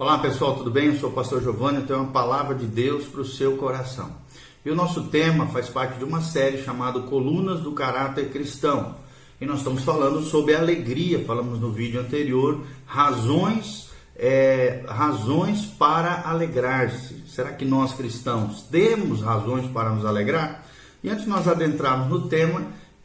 Olá pessoal, tudo bem? Eu sou o pastor Giovanni, eu tenho uma palavra de Deus para o seu coração. E o nosso tema faz parte de uma série chamada Colunas do Caráter Cristão. E nós estamos falando sobre alegria, falamos no vídeo anterior, razões para alegrar-se. Será que nós cristãos temos razões para nos alegrar? E antes de nós adentrarmos no tema,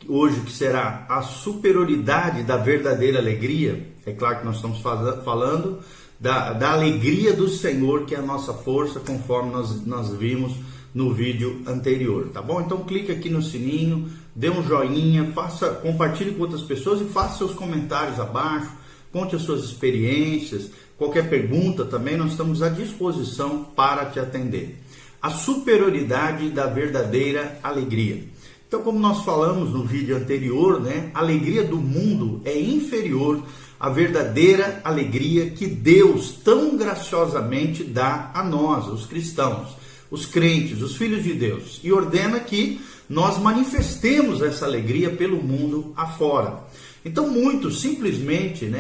hoje que será a superioridade da verdadeira alegria, é claro que nós estamos falando da alegria do Senhor, que é a nossa força, conforme nós vimos no vídeo anterior, tá bom? Então clique aqui no sininho, dê um joinha, compartilhe com outras pessoas e faça seus comentários abaixo, conte as suas experiências, qualquer pergunta também, nós estamos à disposição para te atender. A superioridade da verdadeira alegria. Então, como nós falamos no vídeo anterior, a alegria do mundo é inferior à verdadeira alegria que Deus tão graciosamente dá a nós, os cristãos, os crentes, os filhos de Deus, e ordena que nós manifestemos essa alegria pelo mundo afora. Então, muitos simplesmente,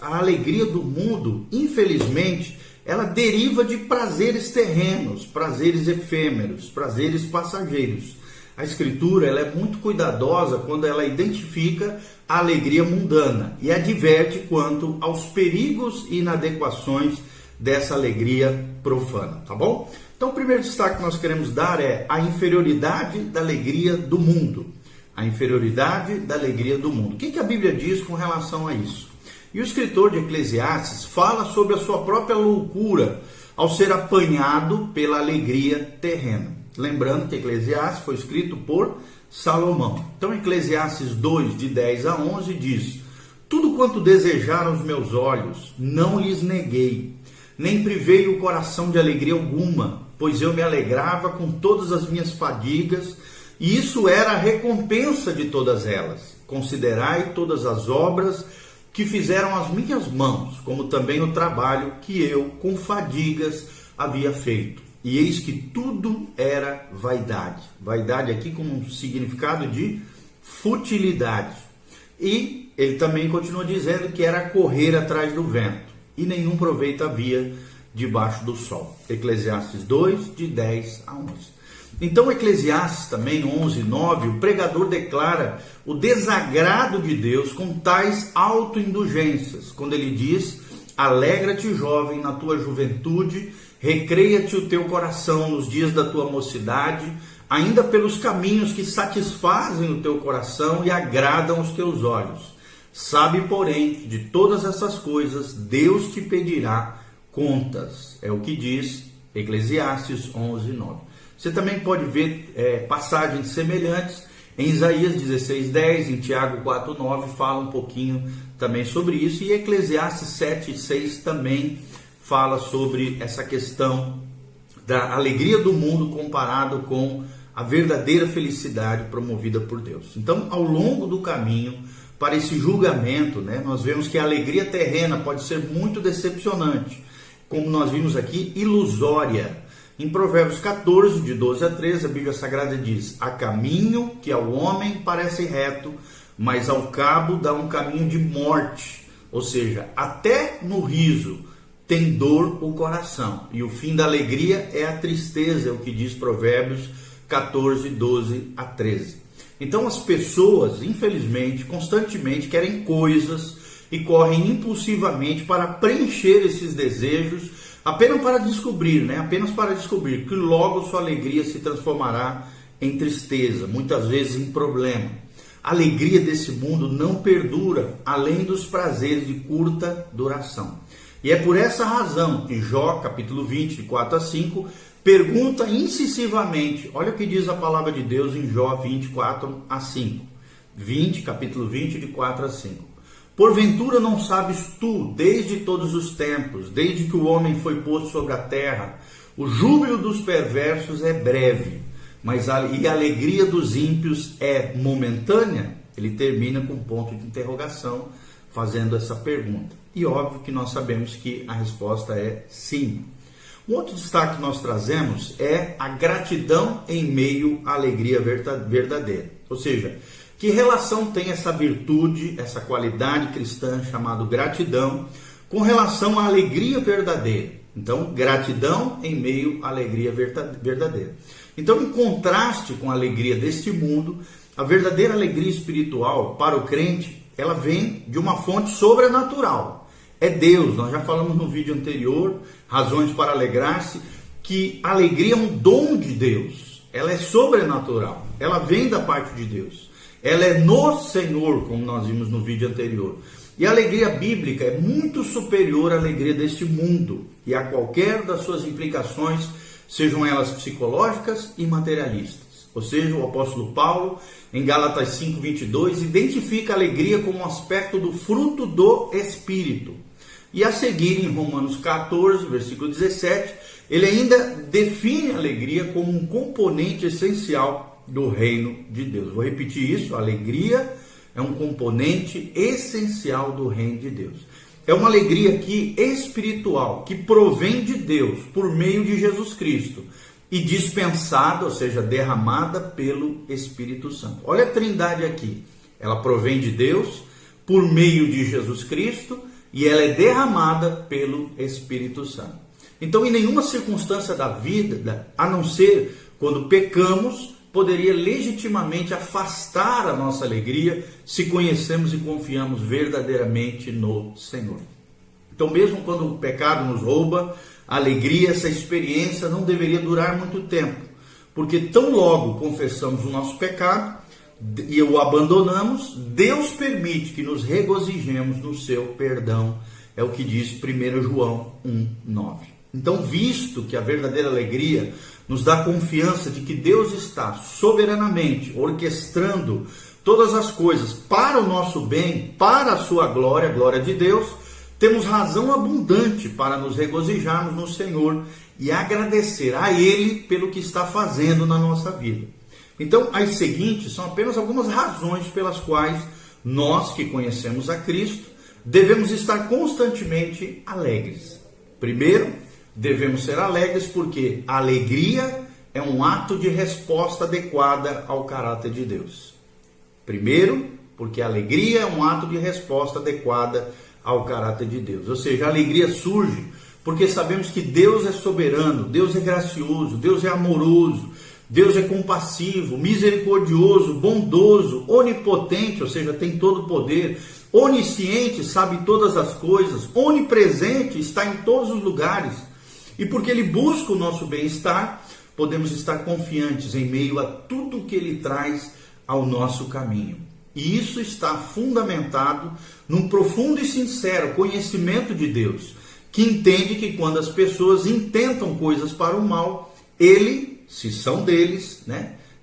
a alegria do mundo, infelizmente, ela deriva de prazeres terrenos, prazeres efêmeros, prazeres passageiros. A Escritura ela é muito cuidadosa quando ela identifica a alegria mundana e adverte quanto aos perigos e inadequações dessa alegria profana, tá bom? Então o primeiro destaque que nós queremos dar é a inferioridade da alegria do mundo. A inferioridade da alegria do mundo. O que a Bíblia diz com relação a isso? E o escritor de Eclesiastes fala sobre a sua própria loucura ao ser apanhado pela alegria terrena. Lembrando que Eclesiastes foi escrito por Salomão. Então Eclesiastes 2, de 10 a 11 diz: tudo quanto desejaram os meus olhos, não lhes neguei, nem privei o coração de alegria alguma, pois eu me alegrava com todas as minhas fadigas, e isso era a recompensa de todas elas. Considerai todas as obras que fizeram as minhas mãos, como também o trabalho que eu, com fadigas, havia feito. E eis que tudo era vaidade. Vaidade aqui com um significado de futilidade. E ele também continua dizendo que era correr atrás do vento. E nenhum proveito havia debaixo do sol. Eclesiastes 2, de 10 a 11. Então Eclesiastes também, 11, 9, o pregador declara o desagrado de Deus com tais autoindulgências. Quando ele diz: alegra-te, jovem, na tua juventude, recreia-te o teu coração nos dias da tua mocidade, ainda pelos caminhos que satisfazem o teu coração e agradam os teus olhos. Sabe, porém, que de todas essas coisas Deus te pedirá contas. É o que diz Eclesiastes 11, 9. Você também pode ver passagens semelhantes em Isaías 16, 10, em Tiago 4, 9, fala um pouquinho também sobre isso. E Eclesiastes 7, 6 também fala sobre essa questão da alegria do mundo comparado com a verdadeira felicidade promovida por Deus. Então, ao longo do caminho para esse julgamento, nós vemos que a alegria terrena pode ser muito decepcionante, como nós vimos aqui, ilusória. Em Provérbios 14, de 12 a 13, a Bíblia Sagrada diz: há caminho que ao homem parece reto, mas ao cabo dá um caminho de morte. Ou seja, até no riso tem dor o coração, e o fim da alegria é a tristeza, é o que diz Provérbios 14, 12 a 13. Então as pessoas, infelizmente, constantemente querem coisas e correm impulsivamente para preencher esses desejos, apenas para descobrir que logo sua alegria se transformará em tristeza, muitas vezes em problema. A alegria desse mundo não perdura, além dos prazeres de curta duração. E é por essa razão que Jó, capítulo 20, de 4 a 5, pergunta incisivamente, olha o que diz a palavra de Deus em Jó 24 a 5. Capítulo 20, de 4 a 5. Porventura não sabes tu, desde todos os tempos, desde que o homem foi posto sobre a terra, o júbilo dos perversos é breve, mas a alegria dos ímpios é momentânea? Ele termina com um ponto de interrogação, fazendo essa pergunta. E óbvio que nós sabemos que a resposta é sim. Um outro destaque que nós trazemos é a gratidão em meio à alegria verdadeira. Ou seja, que relação tem essa virtude, essa qualidade cristã chamada gratidão, com relação à alegria verdadeira. Então, gratidão em meio à alegria verdadeira. Então, em contraste com a alegria deste mundo, a verdadeira alegria espiritual para o crente, ela vem de uma fonte sobrenatural. É Deus. Nós já falamos no vídeo anterior, Razões para Alegrar-se, que a alegria é um dom de Deus. Ela é sobrenatural. Ela vem da parte de Deus. Ela é no Senhor, como nós vimos no vídeo anterior. E a alegria bíblica é muito superior à alegria deste mundo e a qualquer das suas implicações, sejam elas psicológicas e materialistas. Ou seja, o apóstolo Paulo, em Gálatas 5:22, identifica a alegria como um aspecto do fruto do Espírito. E a seguir, em Romanos 14, versículo 17, ele ainda define a alegria como um componente essencial do reino de Deus. Vou repetir isso: a alegria é um componente essencial do reino de Deus. É uma alegria aqui espiritual, que provém de Deus por meio de Jesus Cristo e dispensada, ou seja, derramada pelo Espírito Santo. Olha a trindade aqui. Ela provém de Deus por meio de Jesus Cristo e ela é derramada pelo Espírito Santo. Então, em nenhuma circunstância da vida, a não ser quando pecamos, poderia legitimamente afastar a nossa alegria se conhecemos e confiamos verdadeiramente no Senhor. Então, mesmo quando o pecado nos rouba a alegria, essa experiência não deveria durar muito tempo, porque tão logo confessamos o nosso pecado e o abandonamos, Deus permite que nos regozijemos no seu perdão. É o que diz 1 João 1:9. Então, visto que a verdadeira alegria nos dá confiança de que Deus está soberanamente orquestrando todas as coisas para o nosso bem, para a sua glória, a glória de Deus, temos razão abundante para nos regozijarmos no Senhor e agradecer a Ele pelo que está fazendo na nossa vida. Então, as seguintes são apenas algumas razões pelas quais nós que conhecemos a Cristo devemos estar constantemente alegres. Primeiro, devemos ser alegres porque a alegria é um ato de resposta adequada ao caráter de Deus. Primeiro, porque a alegria é um ato de resposta adequada ao caráter de Deus. Ou seja, a alegria surge porque sabemos que Deus é soberano, Deus é gracioso, Deus é amoroso, Deus é compassivo, misericordioso, bondoso, onipotente, ou seja, tem todo o poder, onisciente, sabe todas as coisas, onipresente, está em todos os lugares. E porque Ele busca o nosso bem-estar, podemos estar confiantes em meio a tudo que Ele traz ao nosso caminho. E isso está fundamentado num profundo e sincero conhecimento de Deus, que entende que quando as pessoas intentam coisas para o mal, Ele, se são deles,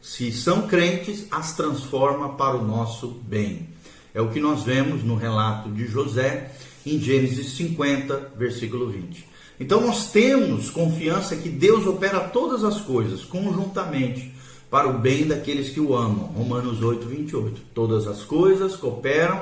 se são crentes, as transforma para o nosso bem. É o que nós vemos no relato de José, em Gênesis 50, versículo 20. Então nós temos confiança que Deus opera todas as coisas conjuntamente para o bem daqueles que o amam. Romanos 8, 28. Todas as coisas cooperam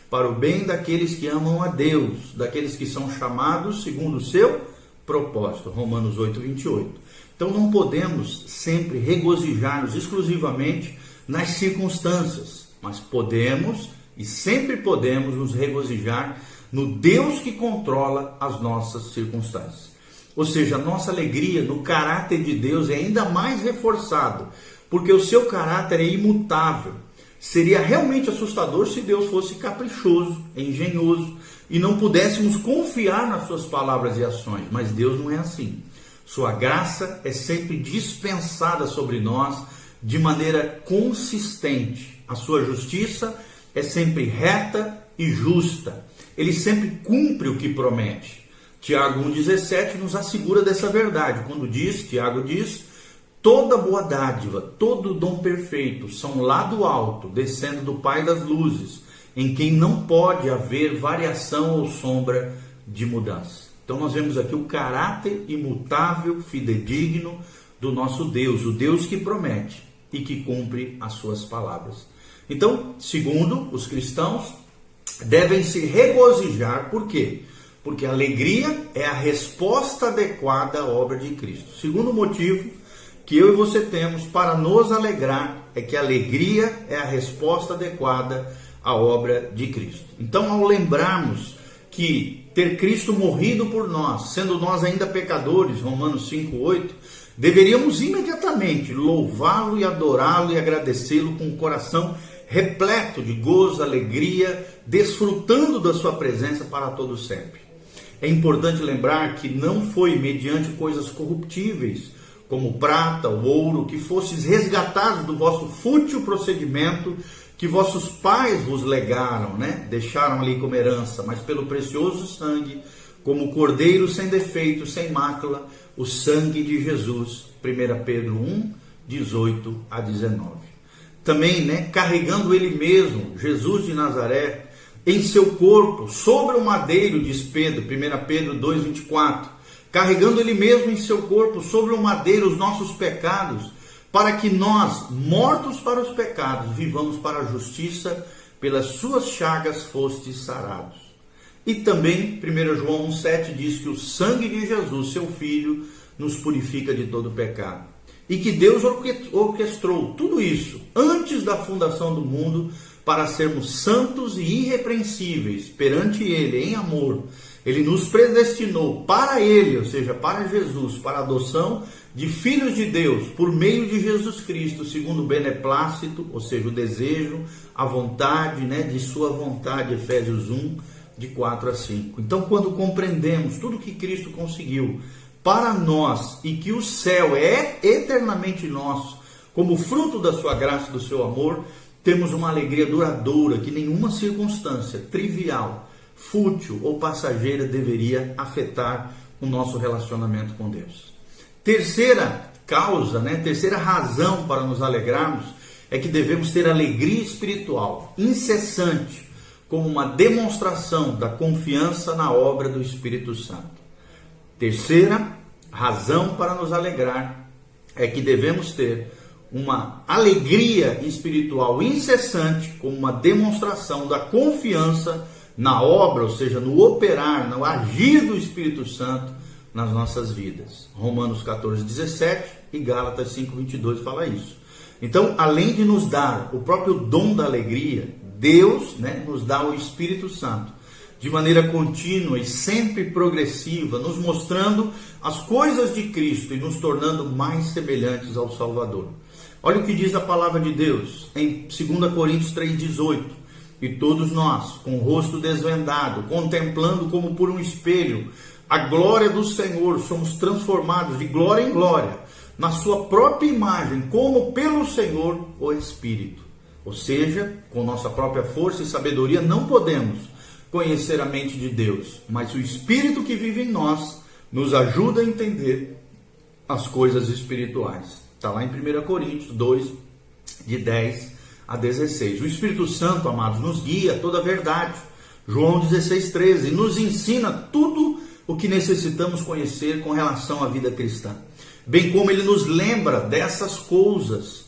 para o bem daqueles que amam a Deus, daqueles que são chamados segundo o seu propósito. Romanos 8, 28. Então não podemos sempre regozijar-nos exclusivamente nas circunstâncias, mas podemos e sempre podemos nos regozijar no Deus que controla as nossas circunstâncias. Ou seja, a nossa alegria no caráter de Deus é ainda mais reforçado, porque o seu caráter é imutável. Seria realmente assustador se Deus fosse caprichoso, engenhoso, e não pudéssemos confiar nas suas palavras e ações. Mas Deus não é assim. Sua graça é sempre dispensada sobre nós de maneira consistente. A sua justiça é sempre reta e justa. Ele sempre cumpre o que promete. Tiago 1,17 nos assegura dessa verdade, quando Tiago diz: toda boa dádiva, todo dom perfeito são lá do alto, descendo do Pai das luzes, em quem não pode haver variação ou sombra de mudança. Então nós vemos aqui o caráter imutável, fidedigno do nosso Deus, o Deus que promete e que cumpre as suas palavras. Então, segundo os cristãos, devem se regozijar. Por quê? Porque a alegria é a resposta adequada à obra de Cristo. Segundo motivo que eu e você temos para nos alegrar é que a alegria é a resposta adequada à obra de Cristo. Então, ao lembrarmos que ter Cristo morrido por nós, sendo nós ainda pecadores, Romanos 5:8, deveríamos imediatamente louvá-lo e adorá-lo e agradecê-lo com o coração repleto de gozo, alegria, desfrutando da sua presença para todo sempre. É importante lembrar que não foi mediante coisas corruptíveis, como prata ou ouro, que fostes resgatados do vosso fútil procedimento que vossos pais vos legaram, deixaram ali como herança, mas pelo precioso sangue, como cordeiro sem defeito, sem mácula, o sangue de Jesus. 1 Pedro 1, 18 a 19. Também, carregando ele mesmo, Jesus de Nazaré, em seu corpo, sobre o madeiro, diz Pedro, 1 Pedro 2, 24, carregando ele mesmo em seu corpo, sobre o madeiro, os nossos pecados, para que nós, mortos para os pecados, vivamos para a justiça, pelas suas chagas fostes sarados. E também, 1 João 1,7 diz que o sangue de Jesus, seu Filho, nos purifica de todo pecado. E que Deus orquestrou tudo isso antes da fundação do mundo para sermos santos e irrepreensíveis perante Ele em amor. Ele nos predestinou para Ele, ou seja, para Jesus, para a adoção de filhos de Deus por meio de Jesus Cristo, segundo o beneplácito, ou seja, o desejo, a vontade, de sua vontade, Efésios 1, de 4 a 5. Então, quando compreendemos tudo que Cristo conseguiu para nós e que o céu é eternamente nosso, como fruto da sua graça e do seu amor, temos uma alegria duradoura que nenhuma circunstância trivial, fútil ou passageira deveria afetar o nosso relacionamento com Deus. Terceira causa, terceira razão para nos alegrarmos é que devemos ter alegria espiritual incessante, como uma demonstração da confiança na obra do Espírito Santo. Terceira razão para nos alegrar é que devemos ter uma alegria espiritual incessante, como uma demonstração da confiança na obra, ou seja, no operar, no agir do Espírito Santo nas nossas vidas. Romanos 14, 17 e Gálatas 5, 22 fala isso. Então, além de nos dar o próprio dom da alegria, Deus nos dá o Espírito Santo de maneira contínua e sempre progressiva, nos mostrando as coisas de Cristo e nos tornando mais semelhantes ao Salvador. Olha o que diz a palavra de Deus em 2 Coríntios 3,18. E todos nós, com o rosto desvendado, contemplando como por um espelho a glória do Senhor, somos transformados de glória em glória, na sua própria imagem, como pelo Senhor o Espírito. Ou seja, com nossa própria força e sabedoria não podemos conhecer a mente de Deus, mas o Espírito que vive em nós nos ajuda a entender as coisas espirituais. Está lá em 1 Coríntios 2, de 10 a 16. O Espírito Santo, amados, nos guia a toda a verdade. João 16, 13. Nos ensina tudo o que necessitamos conhecer com relação à vida cristã. Bem como ele nos lembra dessas coisas.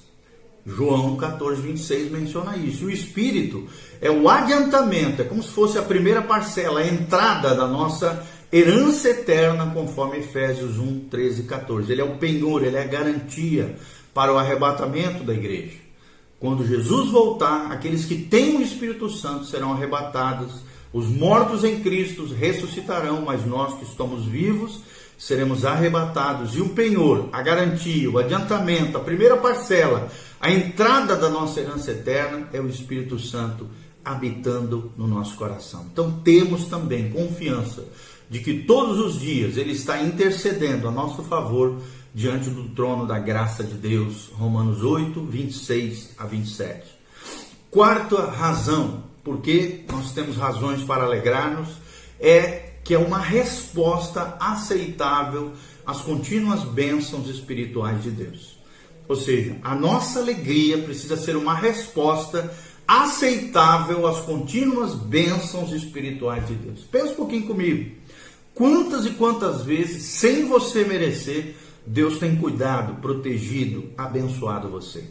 João 14, 26 menciona isso. O Espírito é o adiantamento, é como se fosse a primeira parcela, a entrada da nossa herança eterna, conforme Efésios 1, 13 e 14. Ele é o penhor, ele é a garantia para o arrebatamento da igreja. Quando Jesus voltar, aqueles que têm o Espírito Santo serão arrebatados, os mortos em Cristo ressuscitarão, mas nós que estamos vivos seremos arrebatados. E o penhor, a garantia, o adiantamento, a primeira parcela, a entrada da nossa herança eterna é o Espírito Santo habitando no nosso coração. Então temos também confiança de que todos os dias Ele está intercedendo a nosso favor diante do trono da graça de Deus. Romanos 8, 26 a 27. Quarta razão, porque nós temos razões para alegrar-nos, é que é uma resposta aceitável às contínuas bênçãos espirituais de Deus. Ou seja, a nossa alegria precisa ser uma resposta aceitável às contínuas bênçãos espirituais de Deus. Pensa um pouquinho comigo. Quantas e quantas vezes, sem você merecer, Deus tem cuidado, protegido, abençoado você?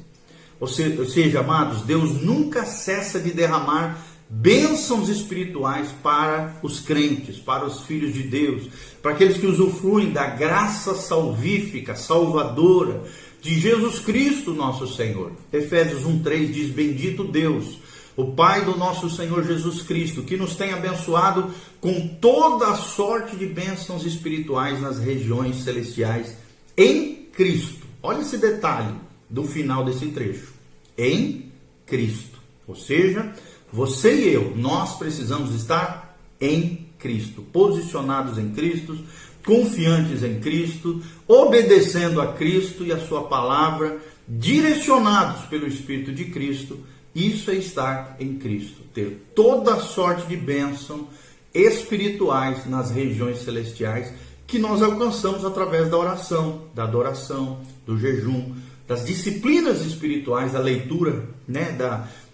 Ou seja, amados, Deus nunca cessa de derramar bênçãos espirituais para os crentes, para os filhos de Deus, para aqueles que usufruem da graça salvífica, salvadora, de Jesus Cristo nosso Senhor. Efésios 1,3 diz: bendito Deus, o Pai do nosso Senhor Jesus Cristo, que nos tem abençoado com toda a sorte de bênçãos espirituais nas regiões celestiais em Cristo. Olha esse detalhe do final desse trecho. Em Cristo. Ou seja, você e eu, nós precisamos estar em Cristo, posicionados em Cristo, confiantes em Cristo, obedecendo a Cristo e a sua palavra, direcionados pelo Espírito de Cristo. Isso é estar em Cristo, ter toda a sorte de bênção espirituais nas regiões celestiais que nós alcançamos através da oração, da adoração, do jejum, das disciplinas espirituais, da leitura, né,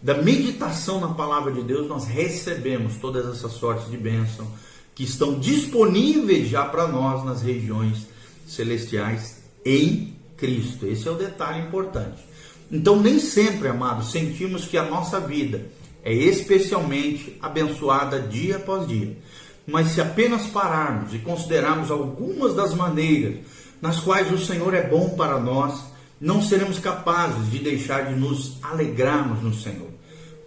da meditação na palavra de Deus. Nós recebemos todas essas sortes de bênção que estão disponíveis já para nós nas regiões celestiais em Cristo. Esse é o detalhe importante. Então, nem sempre, amados, sentimos que a nossa vida é especialmente abençoada dia após dia. Mas se apenas pararmos e considerarmos algumas das maneiras nas quais o Senhor é bom para nós, não seremos capazes de deixar de nos alegrarmos no Senhor.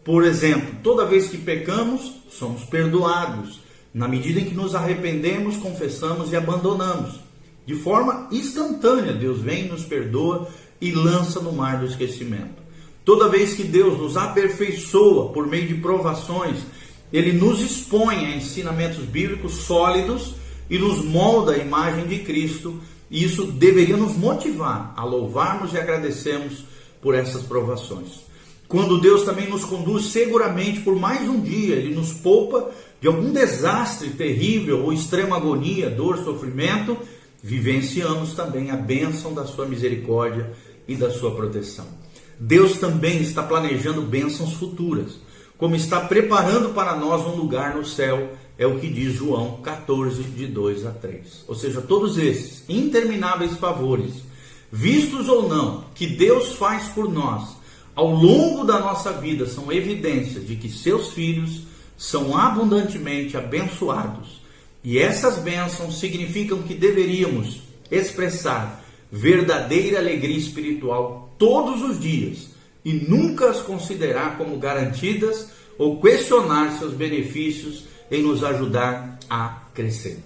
Por exemplo, toda vez que pecamos, somos perdoados. Na medida em que nos arrependemos, confessamos e abandonamos. De forma instantânea, Deus vem, nos perdoa e lança no mar do esquecimento. Toda vez que Deus nos aperfeiçoa por meio de provações, Ele nos expõe a ensinamentos bíblicos sólidos e nos molda a imagem de Cristo. E isso deveria nos motivar a louvarmos e agradecermos por essas provações. Quando Deus também nos conduz seguramente por mais um dia, Ele nos poupa de algum desastre terrível ou extrema agonia, dor, sofrimento, vivenciamos também a bênção da sua misericórdia e da sua proteção. Deus também está planejando bênçãos futuras, como está preparando para nós um lugar no céu, é o que diz João 14, de 2 a 3. Ou seja, todos esses intermináveis favores, vistos ou não, que Deus faz por nós ao longo da nossa vida, são evidências de que seus filhos são abundantemente abençoados. E essas bênçãos significam que deveríamos expressar verdadeira alegria espiritual todos os dias e nunca as considerar como garantidas ou questionar seus benefícios em nos ajudar a crescer.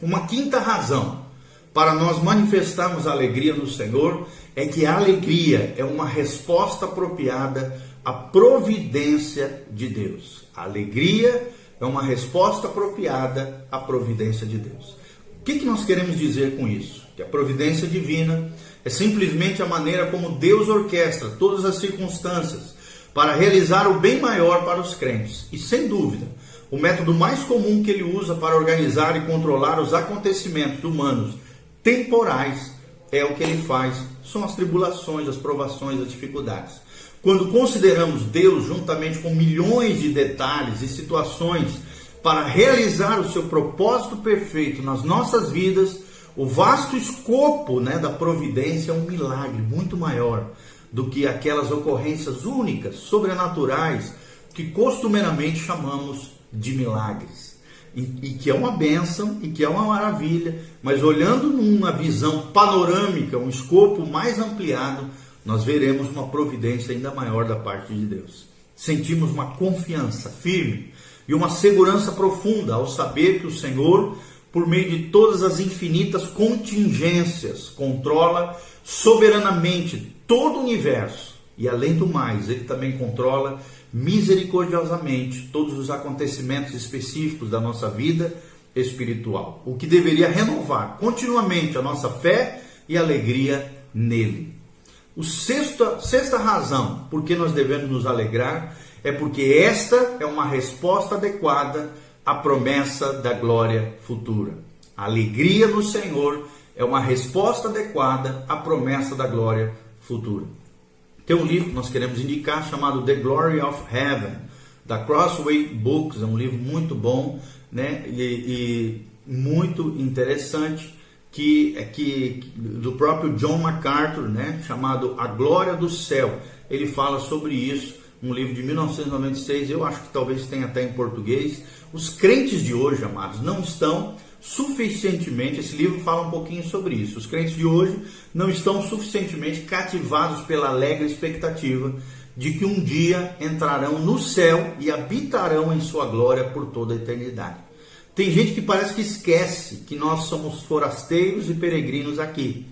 Uma quinta razão para nós manifestarmos a alegria no Senhor é que a alegria é uma resposta apropriada à providência de Deus. A alegria é uma resposta apropriada à providência de Deus. O que nós queremos dizer com isso? Que a providência divina é simplesmente a maneira como Deus orquestra todas as circunstâncias para realizar o bem maior para os crentes. E sem dúvida, o método mais comum que Ele usa para organizar e controlar os acontecimentos humanos temporais é o que Ele faz. São as tribulações, as provações, as dificuldades. Quando consideramos Deus juntamente com milhões de detalhes e situações para realizar o seu propósito perfeito nas nossas vidas, o vasto escopo, da providência é um milagre muito maior do que aquelas ocorrências únicas, sobrenaturais, que costumeiramente chamamos de milagres. E que é uma bênção e que é uma maravilha, mas olhando numa visão panorâmica, um escopo mais ampliado, nós veremos uma providência ainda maior da parte de Deus. Sentimos uma confiança firme e uma segurança profunda ao saber que o Senhor, por meio de todas as infinitas contingências, controla soberanamente todo o universo. E além do mais, Ele também controla misericordiosamente todos os acontecimentos específicos da nossa vida espiritual, o que deveria renovar continuamente a nossa fé e alegria nele. Sexta razão por que nós devemos nos alegrar é porque esta é uma resposta adequada à promessa da glória futura. A alegria no Senhor é uma resposta adequada à promessa da glória futura. Tem um livro que nós queremos indicar chamado The Glory of Heaven, da Crossway Books. É um livro muito bom, e muito interessante, do próprio John MacArthur, chamado A Glória do Céu. Ele fala sobre isso, um livro de 1996, eu acho que talvez tenha até em português. Os crentes de hoje, amados, não estão suficientemente, esse livro fala um pouquinho sobre isso, os crentes de hoje não estão suficientemente cativados pela alegre expectativa de que um dia entrarão no céu e habitarão em sua glória por toda a eternidade. Tem gente que parece que esquece que nós somos forasteiros e peregrinos aqui,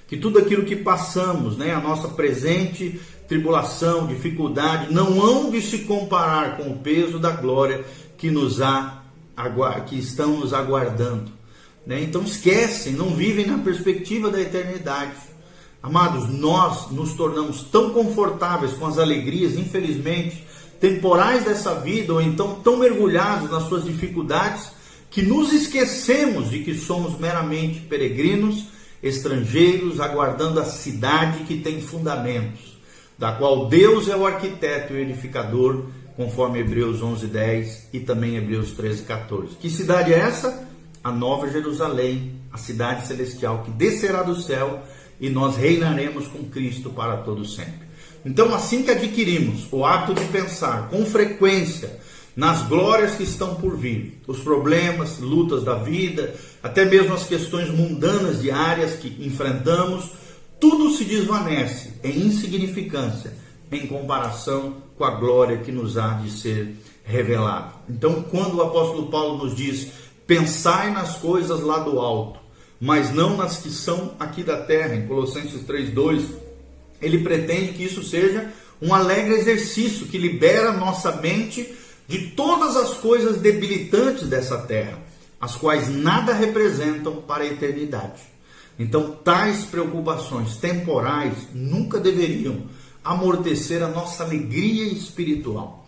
que tudo aquilo que passamos, a nossa presente tribulação, dificuldade, não hão de se comparar com o peso da glória que estão nos aguardando. Então esquecem, não vivem na perspectiva da eternidade. Amados, nós nos tornamos tão confortáveis com as alegrias, infelizmente, temporais dessa vida, ou então tão mergulhados nas suas dificuldades, que nos esquecemos de que somos meramente peregrinos, estrangeiros, aguardando a cidade que tem fundamentos, da qual Deus é o arquiteto e edificador, conforme Hebreus 11:10 e também Hebreus 13:14. Que cidade é essa? A Nova Jerusalém, a cidade celestial que descerá do céu, e nós reinaremos com Cristo para todo sempre. Então, assim que adquirimos o hábito de pensar com frequência nas glórias que estão por vir, os problemas, lutas da vida, até mesmo as questões mundanas diárias que enfrentamos, tudo se desvanece em insignificância em comparação com a glória que nos há de ser revelada. Então, quando o apóstolo Paulo nos diz: pensai nas coisas lá do alto, mas não nas que são aqui da terra, em Colossenses 3:2, ele pretende que isso seja um alegre exercício que libera nossa mente de todas as coisas debilitantes dessa terra, as quais nada representam para a eternidade. Então, tais preocupações temporais nunca deveriam amortecer a nossa alegria espiritual.